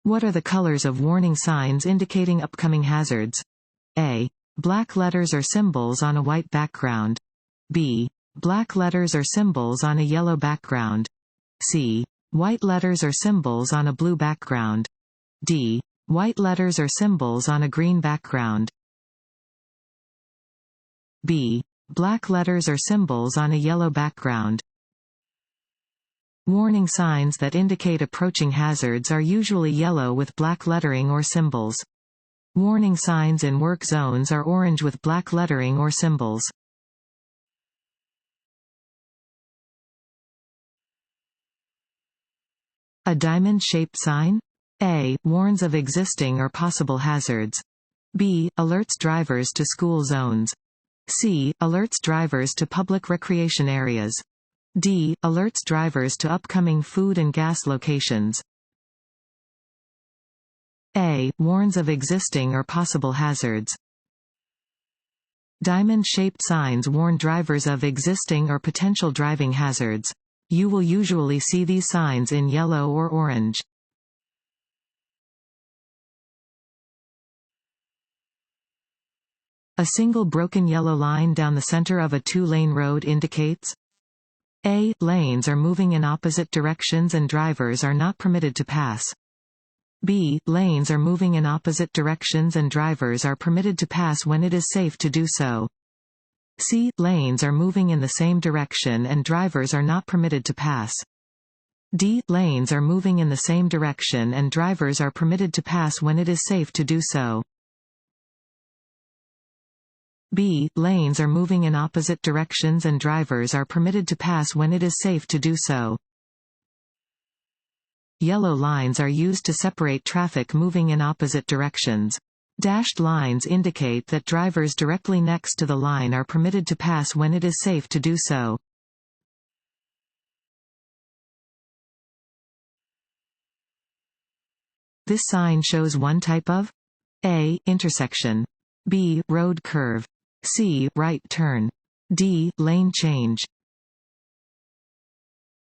What are the colors of warning signs indicating upcoming hazards? A. Black letters or symbols on a white background. B. Black letters or symbols on a yellow background. C. White letters or symbols on a blue background. D. White letters or symbols on a green background. B. Black letters or symbols on a yellow background. Warning signs that indicate approaching hazards are usually yellow with black lettering or symbols. Warning signs in work zones are orange with black lettering or symbols. A diamond-shaped sign? A. Warns of existing or possible hazards. B. Alerts drivers to school zones. C. Alerts drivers to public recreation areas. D. Alerts drivers to upcoming food and gas locations. A. Warns of existing or possible hazards. Diamond-shaped signs warn drivers of existing or potential driving hazards. You will usually see these signs in yellow or orange. A single broken yellow line down the center of a two-lane road indicates A. Lanes are moving in opposite directions and drivers are not permitted to pass. B. Lanes are moving in opposite directions and drivers are permitted to pass when it is safe to do so. C. Lanes are moving in the same direction and drivers are not permitted to pass. D. Lanes are moving in the same direction and drivers are permitted to pass when it is safe to do so. B. Lanes are moving in opposite directions and drivers are permitted to pass when it is safe to do so. Yellow lines are used to separate traffic moving in opposite directions. Dashed lines indicate that drivers directly next to the line are permitted to pass when it is safe to do so. This sign shows one type of A. Intersection. B. Road curve. C. Right turn. D. Lane change.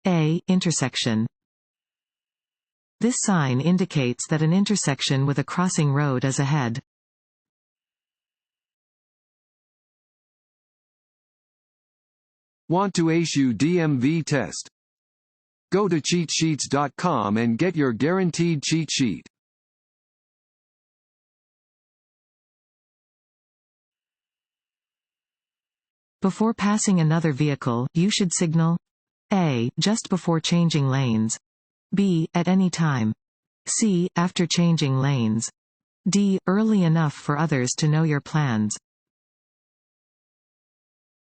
A. Intersection. This sign indicates that an intersection with a crossing road is ahead. Want to ace your DMV test? Go to cheatsheets.com and get your guaranteed cheat sheet. Before passing another vehicle, you should signal A. Just before changing lanes. B. At any time. C. After changing lanes. D. Early enough for others to know your plans.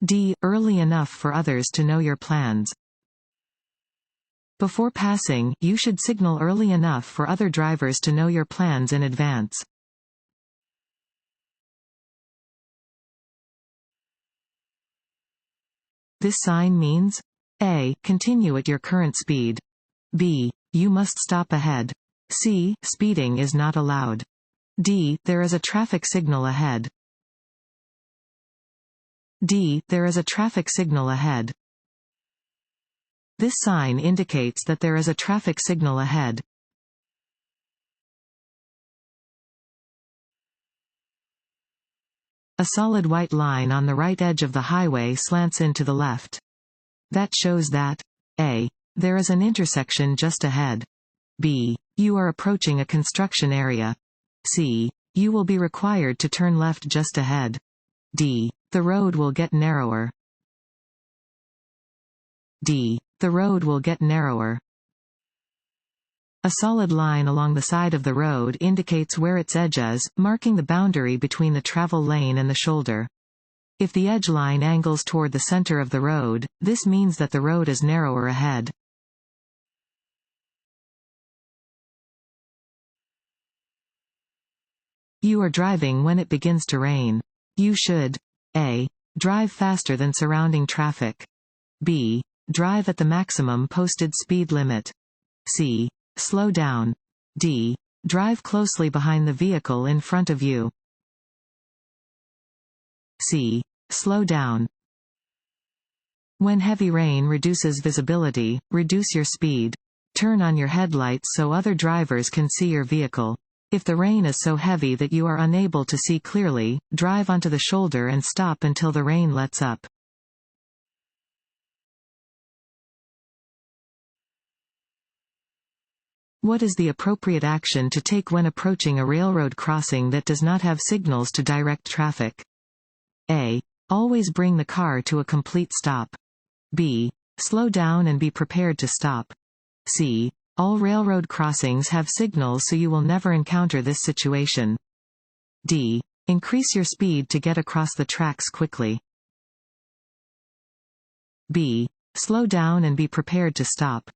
D. Early enough for others to know your plans. Before passing, you should signal early enough for other drivers to know your plans in advance. This sign means A. Continue at your current speed. B. You must stop ahead. C. Speeding is not allowed. D. There is a traffic signal ahead. D. There is a traffic signal ahead. This sign indicates that there is a traffic signal ahead. A solid white line on the right edge of the highway slants in to the left. That shows that A. There is an intersection just ahead. B. You are approaching a construction area. C. You will be required to turn left just ahead. D. The road will get narrower. D. The road will get narrower. A solid line along the side of the road indicates where its edge is, marking the boundary between the travel lane and the shoulder. If the edge line angles toward the center of the road, this means that the road is narrower ahead. You are driving when it begins to rain. You should A. Drive faster than surrounding traffic. B. Drive at the maximum posted speed limit. C. Slow down. D. Drive closely behind the vehicle in front of you. C. Slow down. When heavy rain reduces visibility, reduce your speed. Turn on your headlights so other drivers can see your vehicle. If the rain is so heavy that you are unable to see clearly, drive onto the shoulder and stop until the rain lets up. What is the appropriate action to take when approaching a railroad crossing that does not have signals to direct traffic? A. Always bring the car to a complete stop. B. Slow down and be prepared to stop. C. All railroad crossings have signals so you will never encounter this situation. D. Increase your speed to get across the tracks quickly. B. Slow down and be prepared to stop.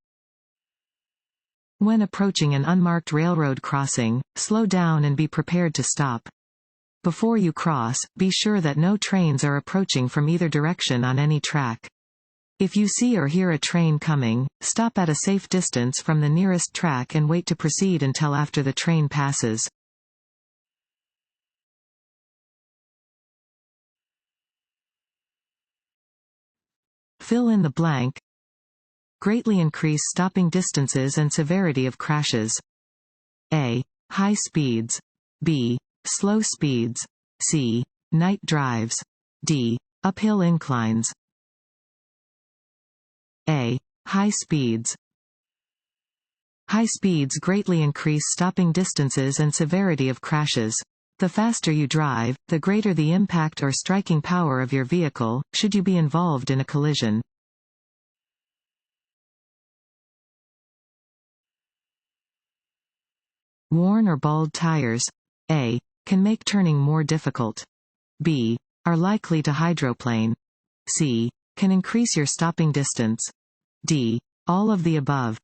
When approaching an unmarked railroad crossing, slow down and be prepared to stop. Before you cross, be sure that no trains are approaching from either direction on any track. If you see or hear a train coming, stop at a safe distance from the nearest track and wait to proceed until after the train passes. Fill in the blank. Greatly increase stopping distances and severity of crashes. A. High speeds. B. Slow speeds. C. Night drives. D. Uphill inclines. A. High speeds. High speeds greatly increase stopping distances and severity of crashes. The faster you drive, the greater the impact or striking power of your vehicle, should you be involved in a collision. Worn or bald tires. A. Can make turning more difficult. B. Are likely to hydroplane. C. Can increase your stopping distance. D. All of the above.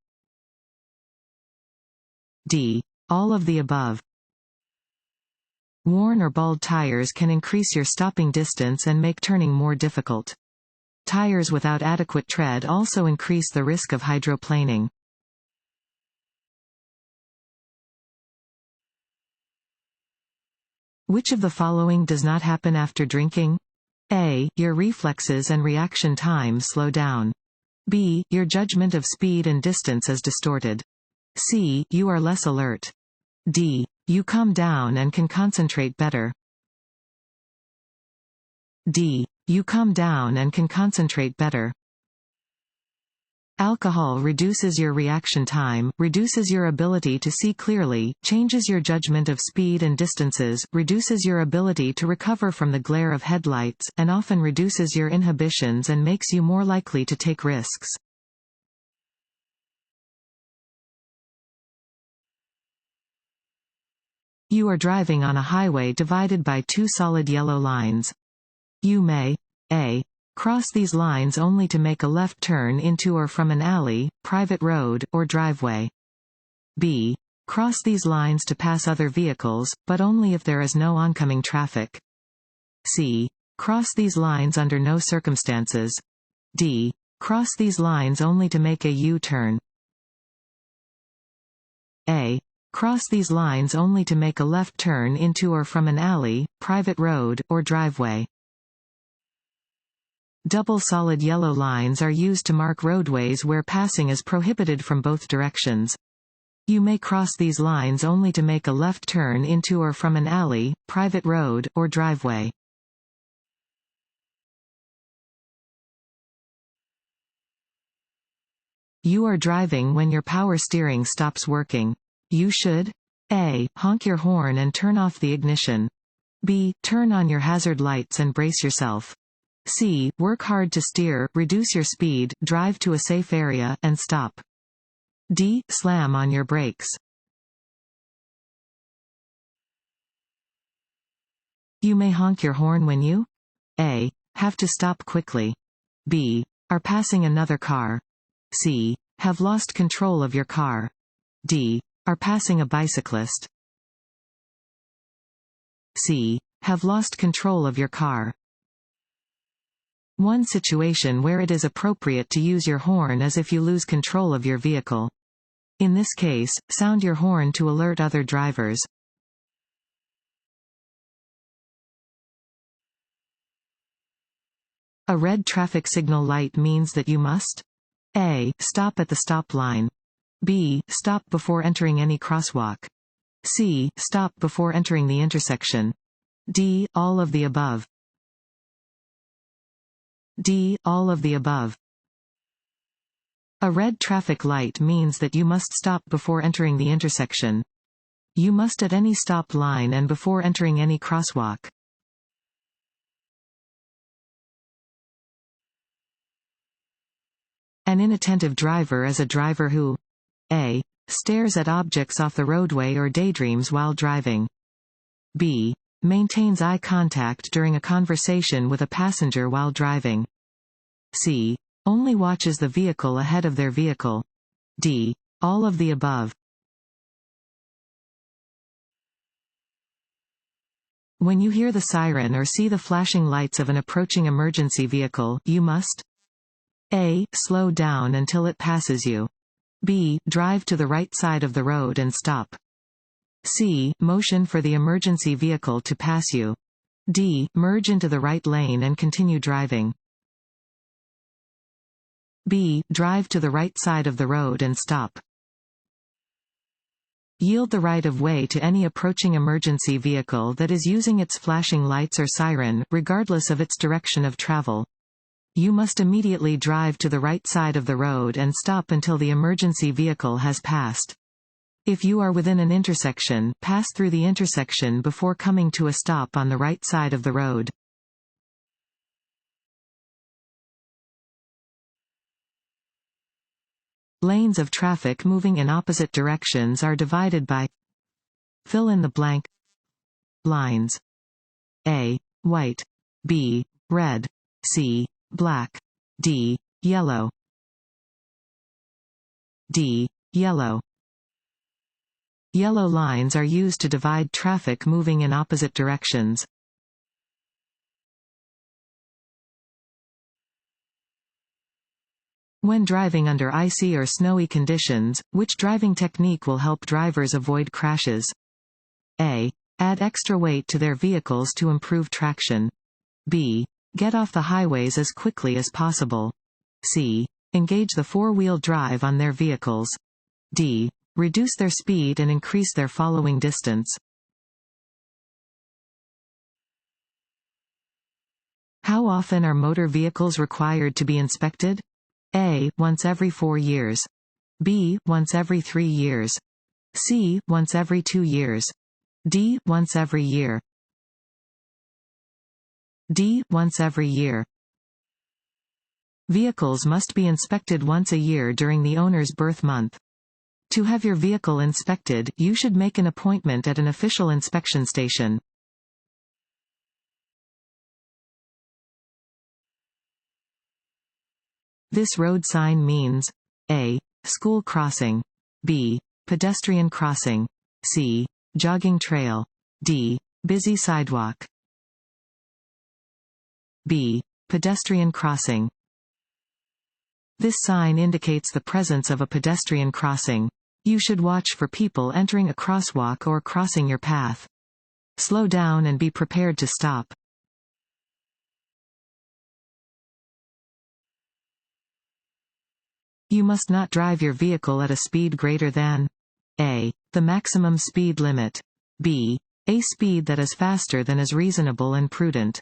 D. All of the above. Worn or bald tires can increase your stopping distance and make turning more difficult. Tires without adequate tread also increase the risk of hydroplaning. Which of the following does not happen after drinking? A. Your reflexes and reaction time slow down. B. Your judgment of speed and distance is distorted. C. You are less alert. D. You calm down and can concentrate better. D. You calm down and can concentrate better. Alcohol reduces your reaction time, reduces your ability to see clearly, changes your judgment of speed and distances, reduces your ability to recover from the glare of headlights, and often reduces your inhibitions and makes you more likely to take risks. You are driving on a highway divided by two solid yellow lines. You may A. Cross these lines only to make a left turn into or from an alley, private road, or driveway. B. Cross these lines to pass other vehicles, but only if there is no oncoming traffic. C. Cross these lines under no circumstances. D. Cross these lines only to make a U-turn. A. Cross these lines only to make a left turn into or from an alley, private road, or driveway. Double solid yellow lines are used to mark roadways where passing is prohibited from both directions. You may cross these lines only to make a left turn into or from an alley, private road, or driveway. You are driving when your power steering stops working. You should A. Honk your horn and turn off the ignition. B. Turn on your hazard lights and brace yourself. C. Work hard to steer, reduce your speed, drive to a safe area, and stop. D. Slam on your brakes. You may honk your horn when you A. Have to stop quickly. B. Are passing another car. C. Have lost control of your car. D. Are passing a bicyclist. C. Have lost control of your car. One situation where it is appropriate to use your horn is if you lose control of your vehicle. In this case, sound your horn to alert other drivers. A red traffic signal light means that you must A. Stop at the stop line. B. Stop before entering any crosswalk. C. Stop before entering the intersection. D. All of the above. D. All of the above. A red traffic light means that you must stop before entering the intersection. You must at any stop line and before entering any crosswalk. An inattentive driver is a driver who A. Stares at objects off the roadway or daydreams while driving. B. Maintains eye contact during a conversation with a passenger while driving. C. Only watches the vehicle ahead of their vehicle. D. All of the above. When you hear the siren or see the flashing lights of an approaching emergency vehicle, you must A. Slow down until it passes you. B. Drive to the right side of the road and stop. C. Motion for the emergency vehicle to pass you. D. Merge into the right lane and continue driving. B. Drive to the right side of the road and stop. Yield the right of way to any approaching emergency vehicle that is using its flashing lights or siren, regardless of its direction of travel. You must immediately drive to the right side of the road and stop until the emergency vehicle has passed. If you are within an intersection, pass through the intersection before coming to a stop on the right side of the road. Lanes of traffic moving in opposite directions are divided by fill in the blank lines. A. White. B. Red. C. Black. D. Yellow. D. Yellow. Yellow lines are used to divide traffic moving in opposite directions. When driving under icy or snowy conditions, which driving technique will help drivers avoid crashes? A. Add extra weight to their vehicles to improve traction. B. Get off the highways as quickly as possible. C. Engage the four-wheel drive on their vehicles. D. Reduce their speed and increase their following distance. How often are motor vehicles required to be inspected? A. Once every 4 years. B. Once every 3 years. C. Once every 2 years. D. Once every year. D. Once every year. Vehicles must be inspected once a year during the owner's birth month. To have your vehicle inspected, you should make an appointment at an official inspection station. This road sign means A. School crossing. B. Pedestrian crossing. C. Jogging trail. D. Busy sidewalk. B. Pedestrian crossing. This sign indicates the presence of a pedestrian crossing. You should watch for people entering a crosswalk or crossing your path. Slow down and be prepared to stop. You must not drive your vehicle at a speed greater than A. The maximum speed limit. B. A speed that is faster than is reasonable and prudent.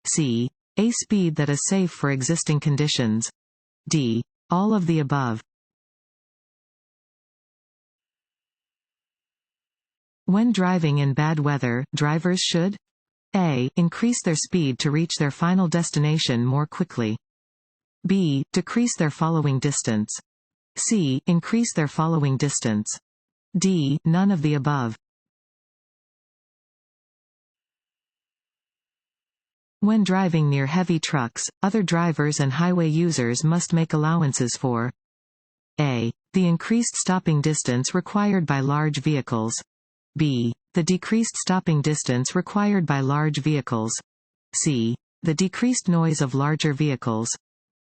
C. A speed that is safe for existing conditions. D. All of the above. When driving in bad weather, drivers should A. Increase their speed to reach their final destination more quickly. B. Decrease their following distance. C. Increase their following distance. D. None of the above. When driving near heavy trucks, other drivers and highway users must make allowances for A. The increased stopping distance required by large vehicles. B. The decreased stopping distance required by large vehicles. C. The decreased noise of larger vehicles.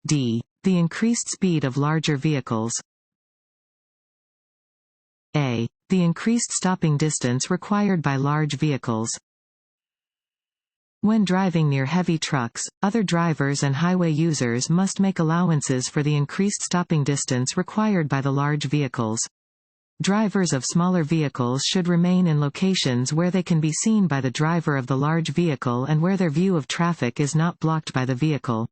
D. The increased speed of larger vehicles. A. The increased stopping distance required by large vehicles. When driving near heavy trucks, other drivers and highway users must make allowances for the increased stopping distance required by the large vehicles. Drivers of smaller vehicles should remain in locations where they can be seen by the driver of the large vehicle and where their view of traffic is not blocked by the vehicle.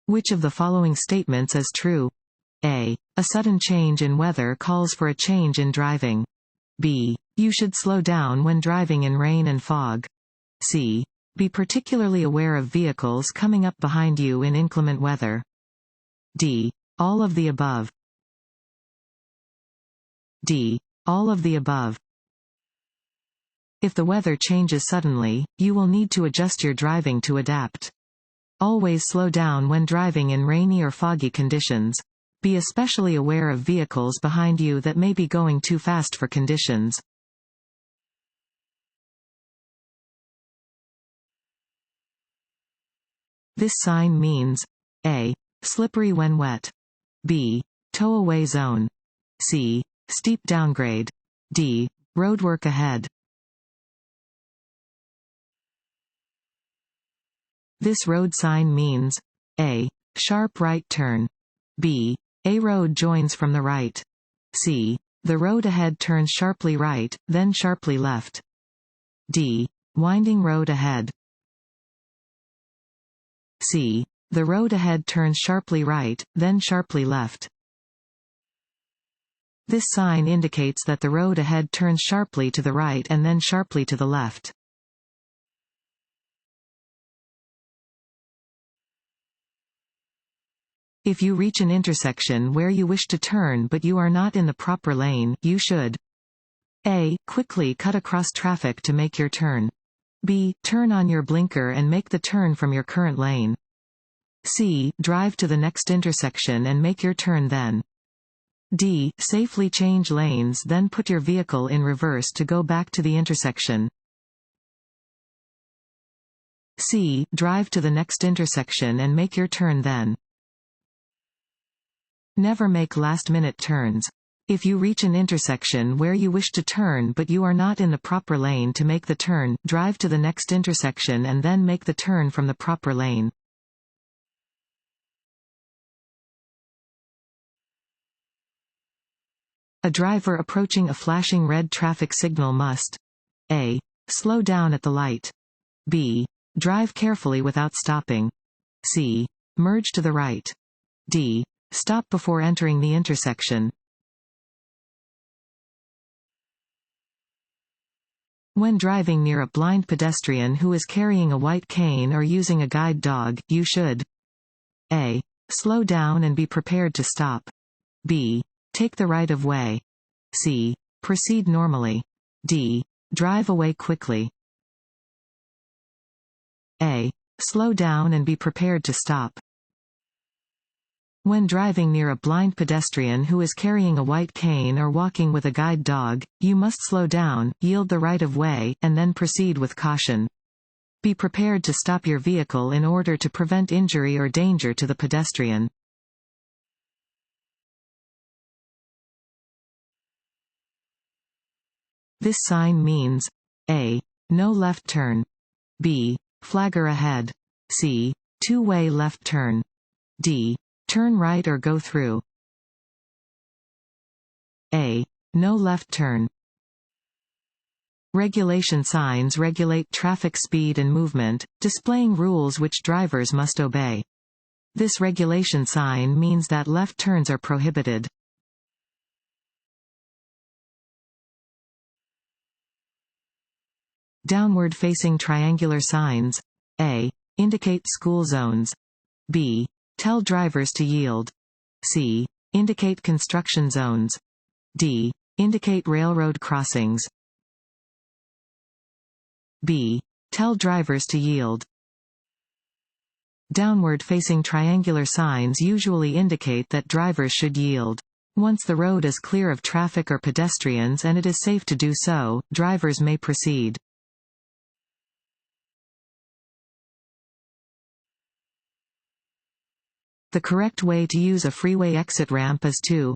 Which of the following statements is true? A. A sudden change in weather calls for a change in driving. B. You should slow down when driving in rain and fog. C. Be particularly aware of vehicles coming up behind you in inclement weather. D. All of the above. D. All of the above. If the weather changes suddenly, you will need to adjust your driving to adapt. Always slow down when driving in rainy or foggy conditions. Be especially aware of vehicles behind you that may be going too fast for conditions. This sign means A. Slippery when wet. B. Tow away zone. C. Steep downgrade. D. Roadwork ahead. This road sign means A. Sharp right turn. B. A road joins from the right. C. The road ahead turns sharply right, then sharply left. D. Winding road ahead. C. The road ahead turns sharply right, then sharply left. This sign indicates that the road ahead turns sharply to the right and then sharply to the left. If you reach an intersection where you wish to turn but you are not in the proper lane, you should A. Quickly cut across traffic to make your turn. B. Turn on your blinker and make the turn from your current lane. C. Drive to the next intersection and make your turn then. D. Safely change lanes then put your vehicle in reverse to go back to the intersection. C. Drive to the next intersection and make your turn then. Never make last-minute turns. If you reach an intersection where you wish to turn but you are not in the proper lane to make the turn, drive to the next intersection and then make the turn from the proper lane. A driver approaching a flashing red traffic signal must A. Slow down at the light. B. Drive carefully without stopping. C. Merge to the right. D. Stop before entering the intersection. When driving near a blind pedestrian who is carrying a white cane or using a guide dog, you should A. Slow down and be prepared to stop. B. Take the right of way. C. Proceed normally. D. Drive away quickly. A. Slow down and be prepared to stop. When driving near a blind pedestrian who is carrying a white cane or walking with a guide dog, you must slow down, yield the right of way, and then proceed with caution. Be prepared to stop your vehicle in order to prevent injury or danger to the pedestrian. This sign means A. No left turn. B. Flagger ahead. C. Two-way left turn. D. Turn right or go through. A. No left turn. Regulation signs regulate traffic speed and movement, displaying rules which drivers must obey. This regulation sign means that left turns are prohibited. Downward-facing triangular signs. A. Indicate school zones. B. Tell drivers to yield. C. Indicate construction zones. D. Indicate railroad crossings. B. Tell drivers to yield. Downward-facing triangular signs usually indicate that drivers should yield. Once the road is clear of traffic or pedestrians and it is safe to do so, drivers may proceed. The correct way to use a freeway exit ramp is to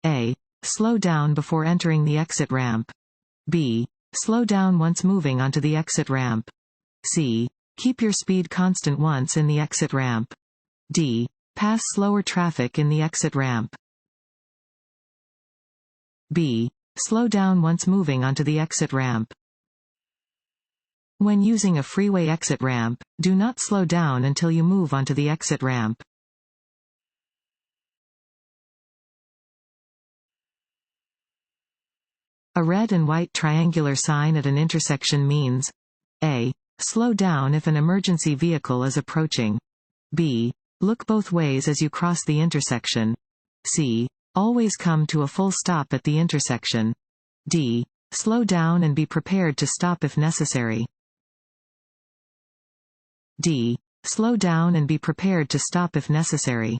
A. Slow down before entering the exit ramp. B. Slow down once moving onto the exit ramp. C. Keep your speed constant once in the exit ramp. D. Pass slower traffic in the exit ramp. B. Slow down once moving onto the exit ramp. When using a freeway exit ramp, do not slow down until you move onto the exit ramp. A red and white triangular sign at an intersection means A. Slow down if an emergency vehicle is approaching. B. Look both ways as you cross the intersection. C. Always come to a full stop at the intersection. D. Slow down and be prepared to stop if necessary. D. Slow down and be prepared to stop if necessary.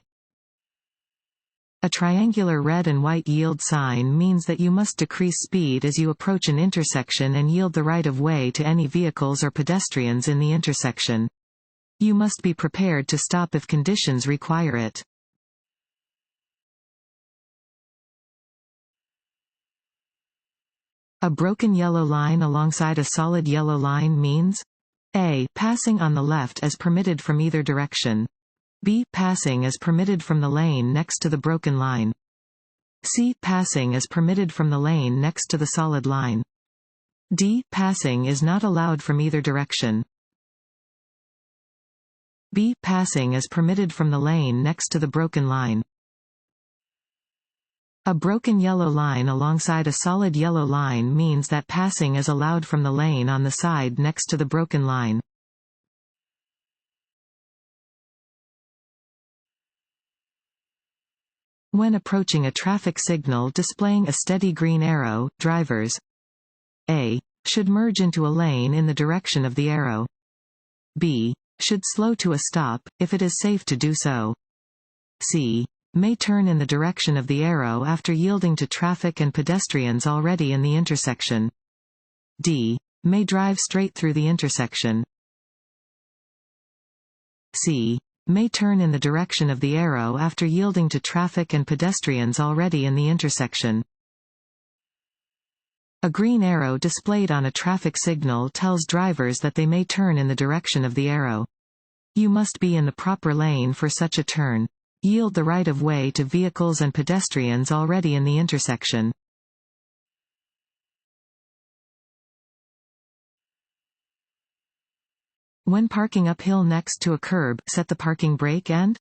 A triangular red and white yield sign means that you must decrease speed as you approach an intersection and yield the right of way to any vehicles or pedestrians in the intersection. You must be prepared to stop if conditions require it. A broken yellow line alongside a solid yellow line means A. Passing on the left as permitted from either direction. B. Passing as permitted from the lane next to the broken line. C. Passing as permitted from the lane next to the solid line. D. Passing is not allowed from either direction. B. Passing as permitted from the lane next to the broken line. A broken yellow line alongside a solid yellow line means that passing is allowed from the lane on the side next to the broken line. When approaching a traffic signal displaying a steady green arrow, drivers A. should merge into a lane in the direction of the arrow. B. should slow to a stop, if it is safe to do so. C. may turn in the direction of the arrow after yielding to traffic and pedestrians already in the intersection. D. may drive straight through the intersection. C. may turn in the direction of the arrow after yielding to traffic and pedestrians already in the intersection. A green arrow displayed on a traffic signal tells drivers that they may turn in the direction of the arrow. You must be in the proper lane for such a turn. Yield the right of way to vehicles and pedestrians already in the intersection. When parking uphill next to a curb, set the parking brake and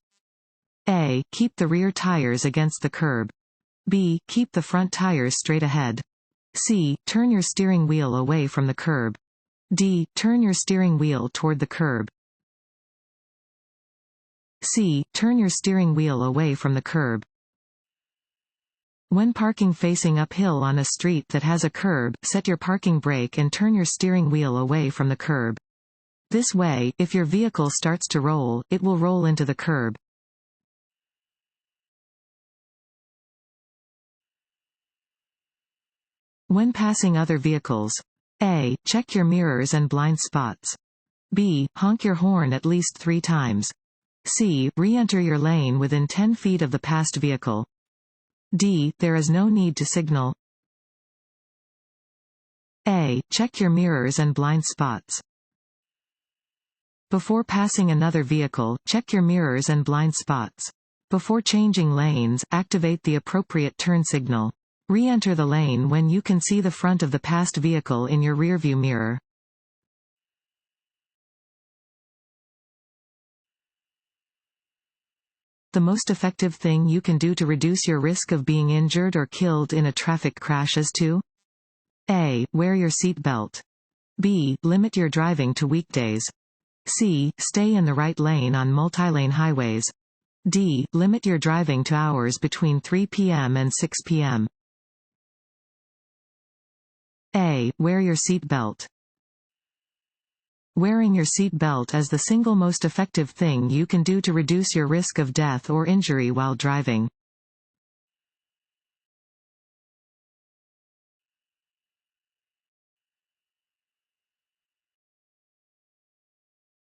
A. keep the rear tires against the curb. B. keep the front tires straight ahead. C. turn your steering wheel away from the curb. D. turn your steering wheel toward the curb. C. turn your steering wheel away from the curb. When parking facing uphill on a street that has a curb, set your parking brake and turn your steering wheel away from the curb. This way, if your vehicle starts to roll, it will roll into the curb. When passing other vehicles. A. check your mirrors and blind spots. B. honk your horn at least 3 times. C. re-enter your lane within 10 feet of the passed vehicle. D. there is no need to signal. A. check your mirrors and blind spots. Before passing another vehicle, check your mirrors and blind spots. Before changing lanes, activate the appropriate turn signal. Re-enter the lane when you can see the front of the passed vehicle in your rearview mirror. The most effective thing you can do to reduce your risk of being injured or killed in a traffic crash is to A. wear your seat belt. B. limit your driving to weekdays. C. stay in the right lane on multi-lane highways. D. limit your driving to hours between 3 p.m. and 6 p.m. A. wear your seat belt. Wearing your seat belt is the single most effective thing you can do to reduce your risk of death or injury while driving.